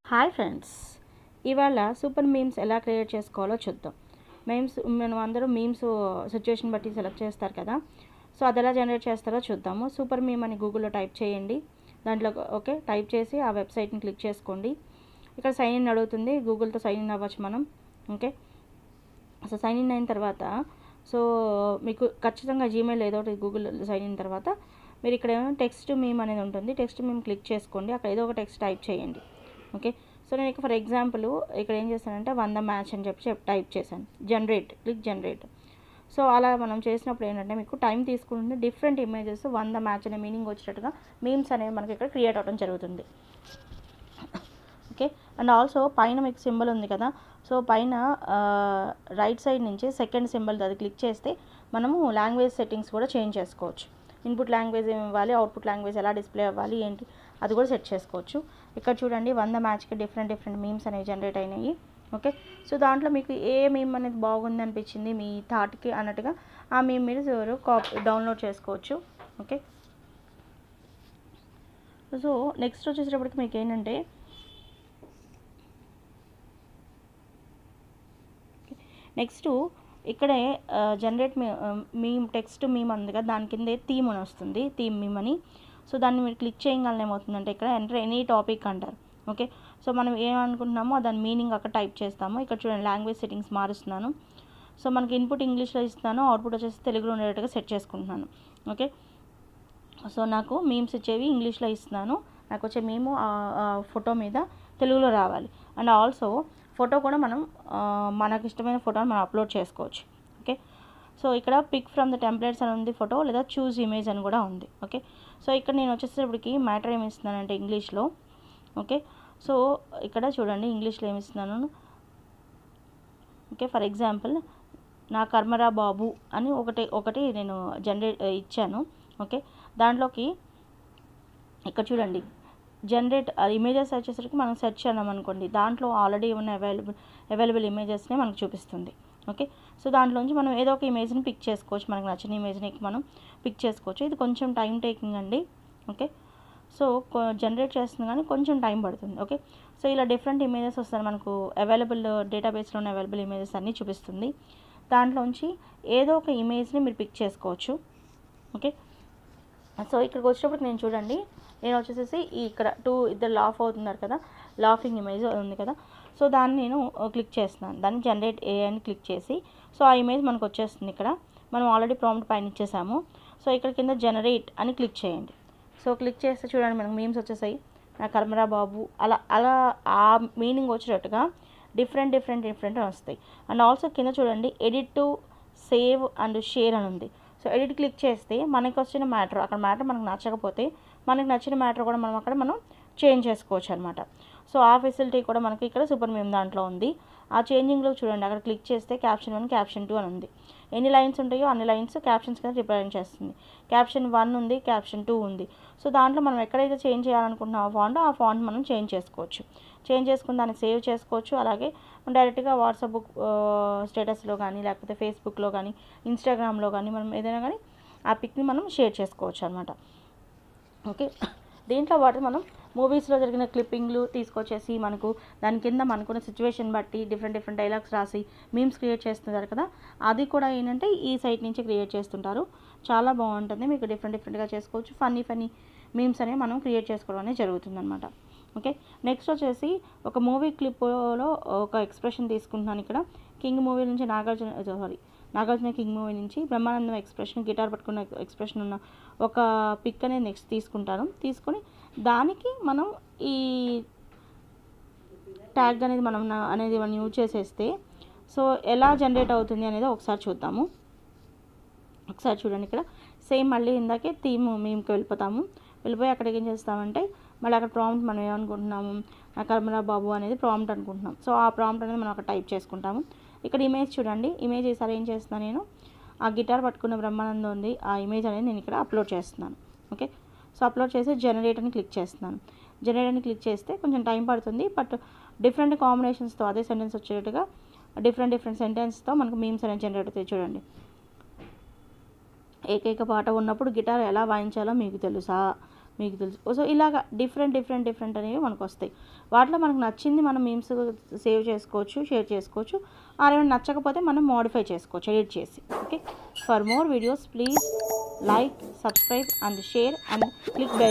Hi friends, ఇవాళ super memes ఎలా create చేసుకోవాలో చూద్దాం. మనం అందరూ మీమ్స్ సిచ్యువేషన్ బట్టి సెలెక్ట్ చేస్తారు కదా. సో అది ఎలా జనరేట్ చేస్తారో చూద్దాము. సూపర్ మీమ్ అని గూగుల్లో టైప్ చేయండి. దాంట్లో ఓకే టైప్ చేసి ఆ వెబ్సైట్ని క్లిక్ చేసుకోండి. ఇక్కడ సైన్ ఇన్ అడుగుతుంది, గూగుల్తో సైన్ ఇన్ అవ్వచ్చు మనం. ఓకే, సో సైన్ ఇన్ అయిన తర్వాత సో మీకు ఖచ్చితంగా జీమెయిల్ ఏదో ఒకటి గూగుల్ సైన్ ఇన్ తర్వాత మీరు ఇక్కడ టెక్స్ట్ మీమ్ అనేది ఉంటుంది. టెక్స్ట్ మీమ్ క్లిక్ చేసుకోండి, అక్కడ ఏదో ఒక టెక్స్ట్ టైప్ చేయండి. ఓకే, సో నేను ఇక్కడ ఫర్ ఎగ్జాంపుల్ ఇక్కడ ఏం చేశానంటే 100 మ్యాచ్ అని చెప్పి టైప్ చేశాను. Click generate. సో అలా మనం చేసినప్పుడు ఏంటంటే మీకు టైం తీసుకుంటుంది. డిఫరెంట్ ఇమేజెస్ 100 మ్యాచ్ అనే మీనింగ్ వచ్చేటట్టుగా మీమ్స్ అనేవి మనకి ఇక్కడ క్రియేట్ అవ్వడం జరుగుతుంది. ఓకే, అండ్ ఆల్సో పైన మీకు సింబల్ ఉంది కదా, సో పైన రైట్ సైడ్ నుంచి సెకండ్ సింబల్ అది క్లిక్ చేస్తే మనము లాంగ్వేజ్ సెట్టింగ్స్ కూడా చేంజ్ చేసుకోవచ్చు. ఇన్పుట్ లాంగ్వేజ్ ఏమి ఇవ్వాలి, అవుట్పుట్ లాంగ్వేజ్ ఎలా డిస్ప్లే అవ్వాలి ఏంటి అది కూడా సెట్ చేసుకోవచ్చు. ఇక్కడ చూడండి 100 మ్యాచ్కి డిఫరెంట్ మీమ్స్ అనేవి జనరేట్ అయినాయి. ఓకే, సో దాంట్లో మీకు ఏ మీమ్ అనేది బాగుంది అనిపించింది మీ థాట్కి అన్నట్టుగా ఆ మీమ్ మీరు డౌన్లోడ్ చేసుకోవచ్చు. ఓకే, సో నెక్స్ట్ వచ్చేసేటప్పటికి మీకు ఏంటంటే నెక్స్ట్ ఇక్కడే జనరేట్ మీమ్ టెక్స్ట్ మీమ్ ఉంది కదా, దాని కిందే థీమ్ అని వస్తుంది, థీమ్ మీమ్ అని. సో దాన్ని మీరు క్లిక్ చేయగానే ఏమవుతుందంటే ఇక్కడ ఎంటర్ ఎనీ టాపిక్ అంటారు. ఓకే, సో మనం ఏమనుకుంటున్నామో దాని మీనింగ్ అక్కడ టైప్ చేస్తాము. ఇక్కడ చూడండి లాంగ్వేజ్ సెట్టింగ్స్ మారుస్తున్నాను. సో మనకి ఇన్పుట్ ఇంగ్లీష్లో ఇస్తున్నాను, అవుట్పుట్ వచ్చేసి తెలుగులో ఉండేటట్టుగా సెట్ చేసుకుంటున్నాను. ఓకే, సో నాకు మీమ్స్ ఇచ్చేవి ఇంగ్లీష్లో ఇస్తున్నాను, నాకు వచ్చే మేము ఫోటో మీద తెలుగులో రావాలి. అండ్ ఆల్సో ఫోటో కూడా మనం మనకు ఇష్టమైన ఫోటోని మనం అప్లోడ్ చేసుకోవచ్చు. ఓకే, సో ఇక్కడ పిక్ ఫ్రమ్ ద టెంప్లెట్స్ అని ఉంది ఫోటో, లేదా చూజ్ ఇమేజ్ అని కూడా ఉంది. ఓకే, సో ఇక్కడ నేను వచ్చేసేపటికి మ్యాటర్ ఏమి ఇస్తున్నానంటే ఇంగ్లీష్లో. ఓకే, సో ఇక్కడ చూడండి ఇంగ్లీష్లో ఏమి ఇస్తున్నాను. ఓకే, ఫర్ ఎగ్జాంపుల్ నా కర్మరా బాబు అని ఒకటి నేను జనరేట్ ఇచ్చాను. ఓకే, దాంట్లోకి ఇక్కడ చూడండి జనరేట్ ఇమేజెస్ వచ్చేసరికి మనం సెర్చ్ చేద్దాం అనుకోండి, దాంట్లో ఆల్రెడీ ఉన్న అవైలబుల్ ఇమేజెస్ని మనకు చూపిస్తుంది. ఓకే, సో దాంట్లోంచి మనం ఏదో ఒక ఇమేజ్ని పిక్ చేసుకోవచ్చు, మనకు నచ్చిన ఇమేజ్ని మనం పిక్ చేసుకోవచ్చు. ఇది కొంచెం టైం టేకింగ్ అండి. ఓకే, సో జనరేట్ చేస్తుంది కానీ కొంచెం టైం పడుతుంది. ఓకే, సో ఇలా డిఫరెంట్ ఇమేజెస్ వస్తాయి మనకు, అవైలబుల్ డేటాబేస్లో ఉన్న అవైలబుల్ ఇమేజెస్ అన్నీ చూపిస్తుంది. దాంట్లోంచి ఏదో ఒక ఇమేజ్ని మీరు పిక్ చేసుకోవచ్చు. ఓకే, సో ఇక్కడికి వచ్చినప్పుడు నేను చూడండి, నేను వచ్చేసేసి ఇక్కడ ఇద్దరు లాఫ్ అవుతున్నారు కదా, లాఫింగ్ ఇమేజ్ ఉంది కదా, సో దాన్ని నేను క్లిక్ చేస్తున్నాను. దాన్ని జనరేట్ ఏ అని క్లిక్ చేసి సో ఆ ఇమేజ్ మనకు వచ్చేస్తుంది. ఇక్కడ మనం ఆల్రెడీ ప్రాంప్ట్ పైన ఇచ్చేసాము. సో ఇక్కడ కింద జనరేట్ అని క్లిక్ చేయండి. సో క్లిక్ చేస్తే చూడండి మనకు మీమ్స్ వచ్చేసాయి, నా కర్మరా బాబు అలా ఆ మీనింగ్ వచ్చేటట్టుగా డిఫరెంట్ అని వస్తాయి. అండ్ ఆల్సో కింద చూడండి edit to save and share అని ఉంది. సో ఎడిట్ క్లిక్ చేస్తే మనకు వచ్చిన మ్యాటర్, అక్కడ మ్యాటర్ మనకు నచ్చకపోతే మనకు నచ్చిన మ్యాటర్ కూడా మనం చేంజ్ చేసుకోవచ్చు అనమాట. సో ఆ ఫెసిలిటీ కూడా మనకి ఇక్కడ సూపర్ మీమ్ దాంట్లో ఉంది. ఆ చేంజింగ్లో చూడండి అక్కడ క్లిక్ చేస్తే క్యాప్షన్ 1 క్యాప్షన్ 2 అని ఉంది. ఎన్ని లైన్స్ ఉంటాయో అన్ని లైన్స్ క్యాప్షన్స్ కింద రిప్రజెంట్ చేస్తుంది. క్యాప్షన్ 1 ఉంది, క్యాప్షన్ 2 ఉంది. సో దాంట్లో మనం ఎక్కడైతే చేంజ్ చేయాలనుకుంటున్నామో ఆ ఫాంట్ మనం చేంజ్ చేసుకోవచ్చు. చేంజ్ చేసుకుని దాన్ని సేవ్ చేసుకోవచ్చు. అలాగే డైరెక్ట్గా వాట్సాప్ స్టేటస్లో కానీ, లేకపోతే ఫేస్బుక్లో కానీ, ఇన్స్టాగ్రామ్లో కానీ మనం ఏదైనా కానీ ఆ పిక్ని మనం షేర్ చేసుకోవచ్చు అనమాట. ఓకే, దీంట్లో వాటి మనం మూవీస్లో జరిగిన క్లిప్పింగ్లు తీసుకొచ్చేసి మనకు దాని కింద మనకున్న సిచ్యువేషన్ బట్టి డిఫరెంట్ డైలాగ్స్ రాసి మీమ్స్ క్రియేట్ చేస్తుంటారు కదా, అది కూడా ఏంటంటే ఈ సైట్ నుంచి క్రియేట్ చేస్తుంటారు. చాలా బాగుంటుంది, మీకు డిఫరెంట్గా చేసుకోవచ్చు. ఫన్నీ మీమ్స్ అనేవి మనం క్రియేట్ చేసుకోవడం అనేది జరుగుతుంది అనమాట. ఓకే, నెక్స్ట్ వచ్చేసి ఒక మూవీ క్లిప్లో ఒక ఎక్స్ప్రెషన్ తీసుకుంటున్నాను. ఇక్కడ కింగ్ మూవీ నుంచి నాగార్జున కింగ్ మూవీ నుంచి బ్రహ్మానందం ఎక్స్ప్రెషన్, గిటార్ పట్టుకున్న ఎక్స్ప్రెషన్ ఉన్న ఒక పిక్ అనేది నెక్స్ట్ తీసుకొని దానికి మనం ఈ ట్యాగ్ అనేది మనం యూజ్ చేసేస్తే సో ఎలా జనరేట్ అవుతుంది అనేది ఒకసారి చూద్దాము. ఒకసారి చూడండి, ఇక్కడ సేమ్ మళ్ళీ ఇందాకే థీమ్ మేమ్కి వెళ్ళిపోయి అక్కడికి ఏం చేస్తామంటే మళ్ళీ అక్కడ ప్రాంప్ట్ మనం ఏమనుకుంటున్నాము, నా కర్మరా బాబు అనేది ప్రాంప్ట్ అనుకుంటున్నాం. సో ఆ ప్రాంప్ట్ అనేది మనం అక్కడ టైప్ చేసుకుంటాము. ఇక్కడ ఇమేజ్ చూడండి, ఇమేజ్ ఈసారి ఏం చేస్తున్నాను నేను, ఆ గిటార్ పట్టుకున్న బ్రహ్మానందం ఉంది, ఆ ఇమేజ్ అనేది నేను ఇక్కడ అప్లోడ్ చేస్తున్నాను. ఓకే, సో అప్లోడ్ చేసి జనరేట్ అని క్లిక్ చేస్తున్నాను. జనరేట్ అని క్లిక్ చేస్తే కొంచెం టైం పడుతుంది, బట్ డిఫరెంట్ కాంబినేషన్స్తో అదే సెంటెన్స్ వచ్చేటట్టుగా డిఫరెంట్ సెంటెన్స్తో మనకు మీమ్స్ అనేది జనరేట్ అవుతాయి. చూడండి, ఏకైక పాట ఉన్నప్పుడు గిటార్ ఎలా వాయించాలో మీకు తెలుసా, మీకు తెలుసు. సో ఇలాగా డిఫరెంట్ అనేవి మనకు వస్తాయి. వాటిలో మనకు నచ్చింది మనం మీమ్స్ సేవ్ చేసుకోవచ్చు, షేర్ చేసుకోవచ్చు. ఏమైనా నచ్చకపోతే మనం మోడిఫై చేసుకోవచ్చు ఎడిట్ చేసి. Okay, for more videos please like, subscribe and share and click bell.